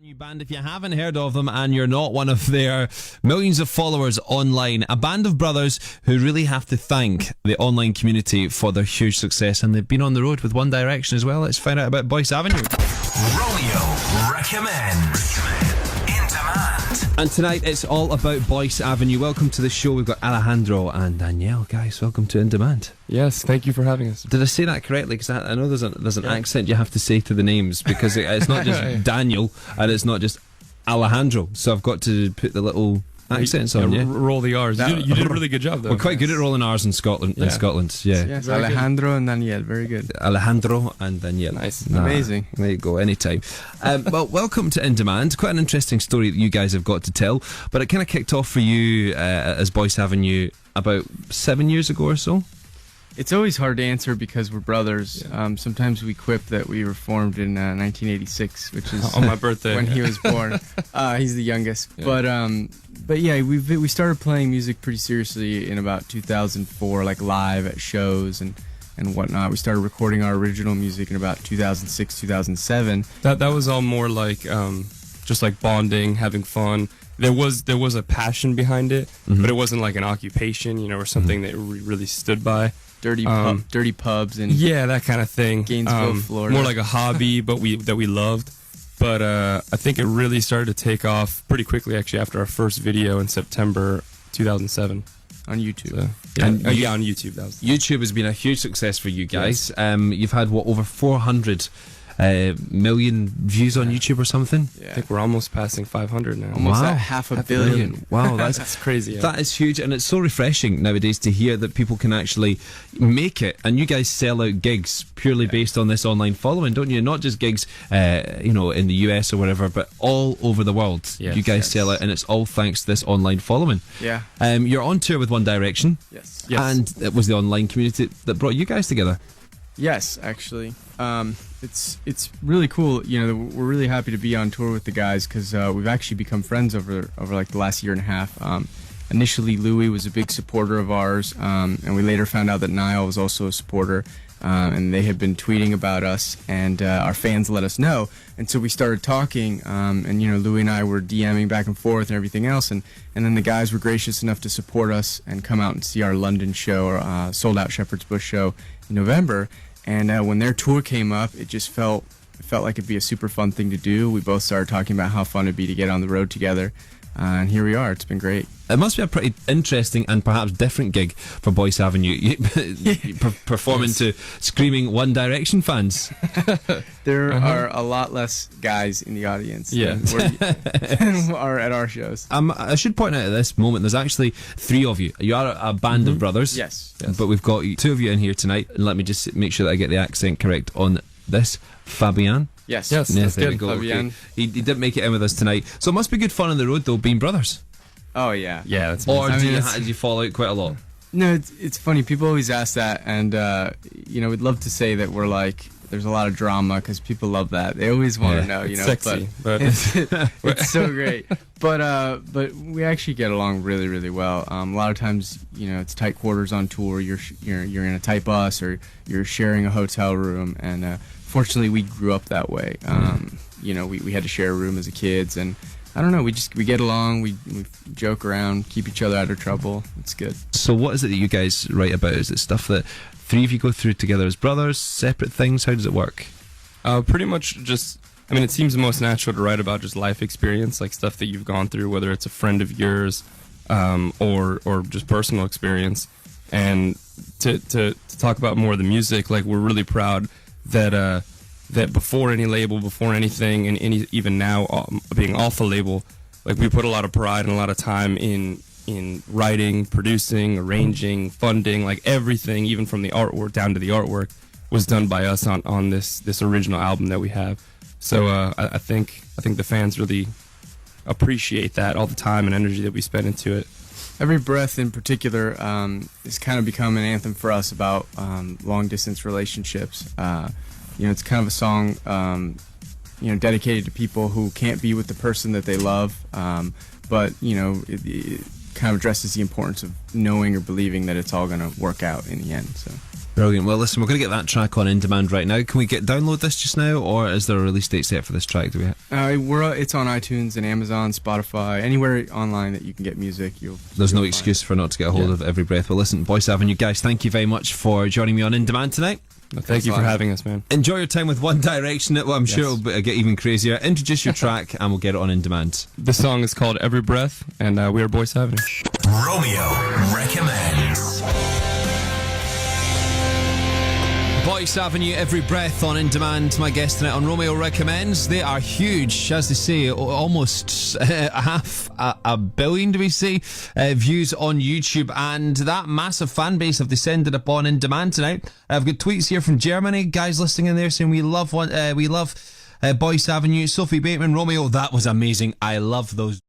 New band, if you haven't heard of them and you're not one of their millions of followers online, a band of brothers who really have to thank the online community for their huge success, and they've been on the road with One Direction as well. Let's find out about Boyce Avenue. Romeo recommends In Demand. And tonight it's all about Boyce Avenue. Welcome to the show. We've got Alejandro and Danielle. Guys, welcome to In Demand. Yes, thank you for having us. Did I say that correctly? Because I know there's an accent you have to say to the names, because it's not just Daniel and it's not just Alejandro. So I've got to put the little accents on. Yeah, roll the R's. You did a really good job, though. We're quite good at rolling R's in Scotland. Yeah. In Scotland, yeah. Yes, Alejandro and Danielle, very good. Alejandro and Danielle. Nice. Amazing. There you go, anytime. Well, welcome to In Demand. Quite an interesting story that you guys have got to tell, but it kind of kicked off for you as Boyce Avenue about 7 years ago or so. It's always hard to answer because we're brothers. Yeah. Sometimes we quip that we were formed in 1986, which is on my birthday when he was born. He's the youngest. Yeah. But yeah, we started playing music pretty seriously in about 2004, like live at shows and whatnot. We started recording our original music in about 2006, 2007. That was all more like just like bonding, having fun. There was a passion behind it, but it wasn't like an occupation, or something that we really stood by. Dirty pubs and that kind of thing. Gainesville, Florida. More like a hobby, but that we loved. But I think it really started to take off pretty quickly, actually, after our first video in September 2007 on YouTube. So, on YouTube. YouTube has been a huge success for you guys. Yes. You've had over 400 million views on YouTube or something. I think we're almost passing 500 now. Almost at half a billion. Wow, that's crazy. Yeah. That is huge, and it's so refreshing nowadays to hear that people can actually make it. And you guys sell out gigs purely based on this online following, don't you? Not just gigs, in the US or whatever, but all over the world. Yes. You guys sell out, and it's all thanks to this online following. Yeah. You're on tour with One Direction. Yes. And it was the online community that brought you guys together. Yes, actually. It's really cool. We're really happy to be on tour with the guys because we've actually become friends over like the last year and a half. Initially, Louis was a big supporter of ours, and we later found out that Niall was also a supporter, and they had been tweeting about us, and our fans let us know. And so we started talking, and Louis and I were DMing back and forth and everything else, and then the guys were gracious enough to support us and come out and see our London show, or sold out Shepherd's Bush show in November. And when their tour came up, it just felt like it'd be a super fun thing to do. We both started talking about how fun it'd be to get on the road together, and here we are. It's been great. It must be a pretty interesting and perhaps different gig for Boyce Avenue, performing to screaming One Direction fans. There are a lot less guys in the audience than are at our shows. I should point out at this moment, there's actually three of you. You are a band of brothers. Yes. But we've got two of you in here tonight. And let me just make sure that I get the accent correct on this. Fabian. Yes, there good. we go. Fabian. Okay. He didn't make it in with us tonight. So it must be good fun on the road, though, being brothers. Oh, yeah. Yeah, that's Or amazing. did you fall out quite a lot? No, it's funny. People always ask that, and we'd love to say that we're like, there's a lot of drama because people love that. They always want to know, it's sexy, but it's so great. But we actually get along really, really well. A lot of times, it's tight quarters on tour. You're in a tight bus, or you're sharing a hotel room, and fortunately, we grew up that way. We had to share a room as kids, and I don't know, we get along, we joke around, keep each other out of trouble. It's good. So what is it that you guys write about? Is it stuff that three of you go through together as brothers, separate things? How does it work? Pretty much just, it seems the most natural to write about just life experience, like stuff that you've gone through, whether it's a friend of yours or just personal experience. And to talk about more of the music, like we're really proud that before any label, before anything, and even now being off a label, like we put a lot of pride and a lot of time in writing, producing, arranging, funding, like everything, even from the artwork down to the artwork, was done by us on this original album that we have. So I think the fans really appreciate that, all the time and energy that we spend into it. Every Breath in particular has kind of become an anthem for us about long distance relationships. It's kind of a song, dedicated to people who can't be with the person that they love, but it kind of addresses the importance of knowing or believing that it's all going to work out in the end. So. Brilliant. Well, listen, we're going to get that track on In Demand right now. Can we download this just now, or is there a release date set for this track? It's on iTunes and Amazon, Spotify, anywhere online that you can get music. There's no excuse for not to get a hold of Every Breath. Well, listen, Boyce Avenue guys, thank you very much for joining me on In Demand tonight. Thank you for having us, man. Enjoy your time with One Direction. Well, I'm sure it'll get even crazier. Introduce your track and we'll get it on In Demand. This song is called Every Breath, and we are Boyce Avenue. Romeo recommends. Boyce Avenue, Every Breath on In Demand. My guest tonight on Romeo Recommends. They are huge, as they say, almost half a billion, do we say, views on YouTube. And that massive fan base have descended upon In Demand tonight. I've got tweets here from Germany, guys listening in there saying we love Boyce Avenue. Sophie Bateman, Romeo, that was amazing. I love those.